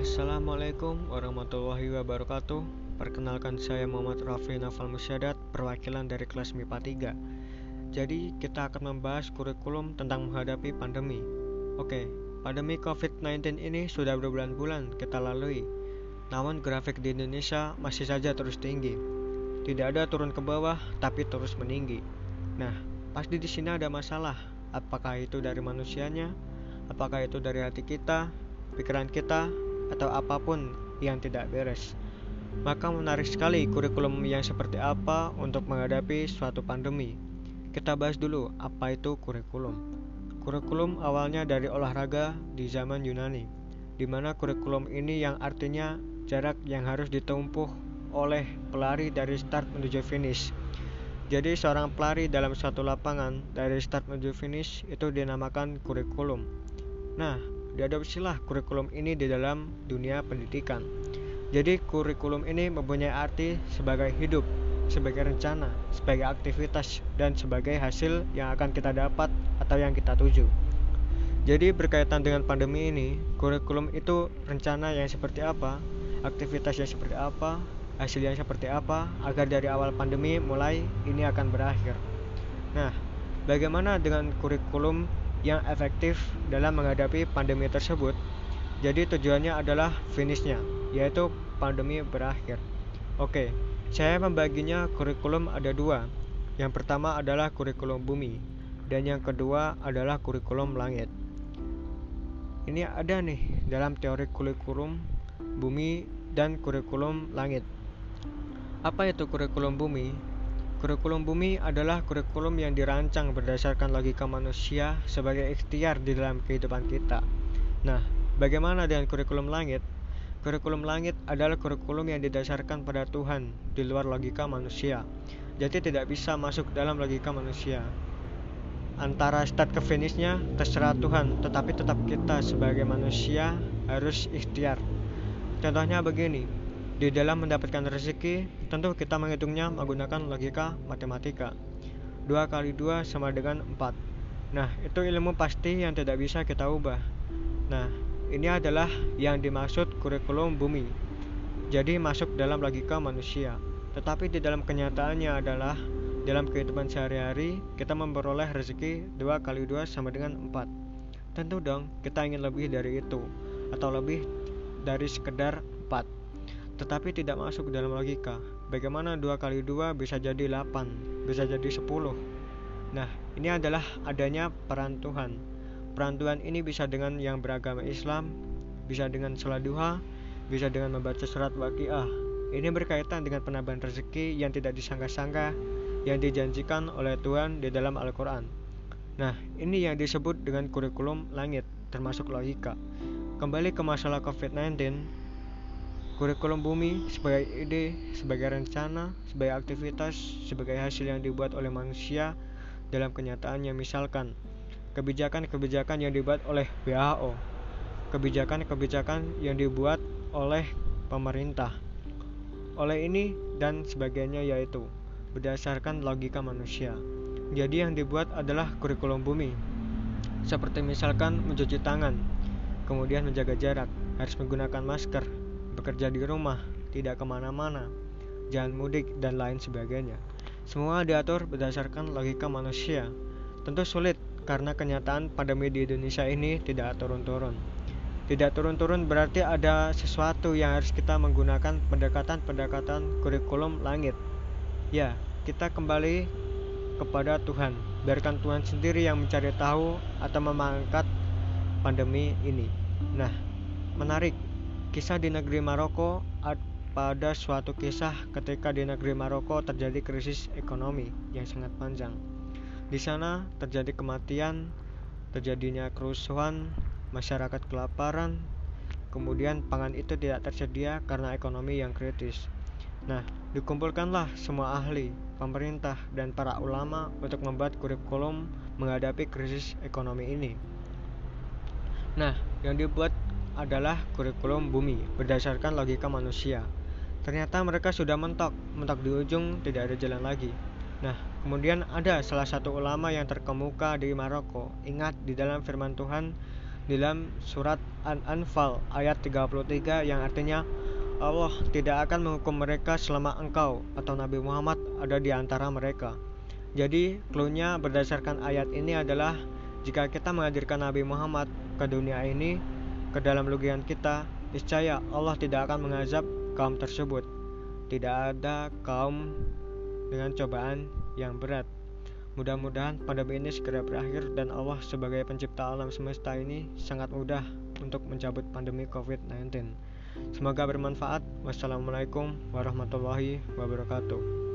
Assalamualaikum warahmatullahi wabarakatuh. Perkenalkan, saya Muhammad Rafli Nafal Musyadat, perwakilan dari kelas MIPA 3. Jadi kita akan membahas kurikulum tentang menghadapi pandemi. Oke, pandemi COVID-19 ini sudah berbulan-bulan kita lalui. Namun grafik di Indonesia masih saja terus tinggi. Tidak ada turun ke bawah, tapi terus meninggi. Nah, pasti di sini ada masalah. Apakah itu dari manusianya? Apakah itu dari hati kita, pikiran kita, atau apapun yang tidak beres? Maka menarik sekali kurikulum yang seperti apa untuk menghadapi suatu pandemi. Kita bahas dulu apa itu kurikulum. Kurikulum awalnya dari olahraga di zaman Yunani, di mana kurikulum ini yang artinya jarak yang harus ditempuh oleh pelari dari start menuju finish. Jadi seorang pelari dalam suatu lapangan dari start menuju finish itu dinamakan kurikulum. Nah, diadopsilah kurikulum ini di dalam dunia pendidikan. Jadi kurikulum ini mempunyai arti sebagai hidup, sebagai rencana, sebagai aktivitas, dan sebagai hasil yang akan kita dapat atau yang kita tuju. Jadi berkaitan dengan pandemi ini, kurikulum itu rencana yang seperti apa, aktivitas yang seperti apa, hasil yang seperti apa, agar dari awal pandemi mulai ini akan berakhir. Nah, bagaimana dengan kurikulum yang efektif dalam menghadapi pandemi tersebut? Jadi tujuannya adalah finishnya, yaitu pandemi berakhir. Oke, saya membaginya kurikulum ada dua. Yang pertama adalah kurikulum bumi, dan yang kedua adalah kurikulum langit. Ini ada nih dalam teori kurikulum bumi dan kurikulum langit. Apa itu kurikulum bumi? Kurikulum bumi adalah kurikulum yang dirancang berdasarkan logika manusia sebagai ikhtiar di dalam kehidupan kita. Nah, bagaimana dengan kurikulum langit? Kurikulum langit adalah kurikulum yang didasarkan pada Tuhan di luar logika manusia. Jadi tidak bisa masuk dalam logika manusia. Antara start ke finishnya terserah Tuhan, tetapi tetap kita sebagai manusia harus ikhtiar. Contohnya begini, di dalam mendapatkan rezeki, tentu kita menghitungnya menggunakan logika matematika. 2 kali 2 sama dengan 4. Nah, itu ilmu pasti yang tidak bisa kita ubah. Nah, ini adalah yang dimaksud kurikulum bumi. Jadi masuk dalam logika manusia. Tetapi di dalam kenyataannya adalah dalam kehidupan sehari-hari kita memperoleh rezeki 2 kali 2 sama dengan 4. Tentu dong kita ingin lebih dari itu, atau lebih dari sekedar 4. Tetapi tidak masuk dalam logika. Bagaimana 2 kali 2 bisa jadi 8, bisa jadi 10. Nah, ini adalah adanya peran Tuhan. Peran Tuhan ini bisa dengan yang beragama Islam, bisa dengan sholat duha, bisa dengan membaca surat Waqiah. Ini berkaitan dengan penambahan rezeki yang tidak disangka-sangka yang dijanjikan oleh Tuhan di dalam Al-Quran. Nah, ini yang disebut dengan kurikulum langit, termasuk logika. Kembali ke masalah COVID-19, kurikulum bumi sebagai ide, sebagai rencana, sebagai aktivitas, sebagai hasil yang dibuat oleh manusia dalam kenyataannya. Misalkan kebijakan-kebijakan yang dibuat oleh WHO, kebijakan-kebijakan yang dibuat oleh pemerintah, oleh ini dan sebagainya, yaitu berdasarkan logika manusia. Jadi yang dibuat adalah kurikulum bumi, seperti misalkan mencuci tangan, kemudian menjaga jarak, harus menggunakan masker, bekerja di rumah, tidak kemana-mana, jangan mudik, dan lain sebagainya. Semua diatur berdasarkan logika manusia. Tentu sulit karena kenyataan pandemi di Indonesia ini tidak turun-turun. Tidak turun-turun berarti ada sesuatu yang harus kita menggunakan pendekatan-pendekatan kurikulum langit. Ya, kita kembali kepada Tuhan. Biarkan Tuhan sendiri yang mencari tahu atau mengangkat pandemi ini. Nah, menarik. Kisah di negeri Maroko. Pada suatu kisah ketika di negeri Maroko terjadi krisis ekonomi yang sangat panjang. Di sana terjadi kematian, terjadinya kerusuhan, masyarakat kelaparan, kemudian pangan itu tidak tersedia karena ekonomi yang kritis. Nah, dikumpulkanlah semua ahli, pemerintah, dan para ulama untuk membuat kurikulum menghadapi krisis ekonomi ini. Nah, yang dibuat adalah kurikulum bumi berdasarkan logika manusia. Ternyata mereka sudah mentok di ujung, tidak ada jalan lagi. Nah, kemudian ada salah satu ulama yang terkemuka di Maroko. Ingat, di dalam firman Tuhan di dalam surat An-Anfal ayat 33 yang artinya Allah tidak akan menghukum mereka selama engkau atau Nabi Muhammad ada di antara mereka. Jadi, clue-nya berdasarkan ayat ini adalah jika kita menghadirkan Nabi Muhammad ke dunia ini, ke dalam lugian kita, niscaya Allah tidak akan mengazab kaum tersebut. Tidak ada kaum dengan cobaan yang berat. Mudah-mudahan pandemi ini segera berakhir dan Allah sebagai pencipta alam semesta ini sangat mudah untuk mencabut pandemi COVID-19. Semoga bermanfaat. Wassalamualaikum warahmatullahi wabarakatuh.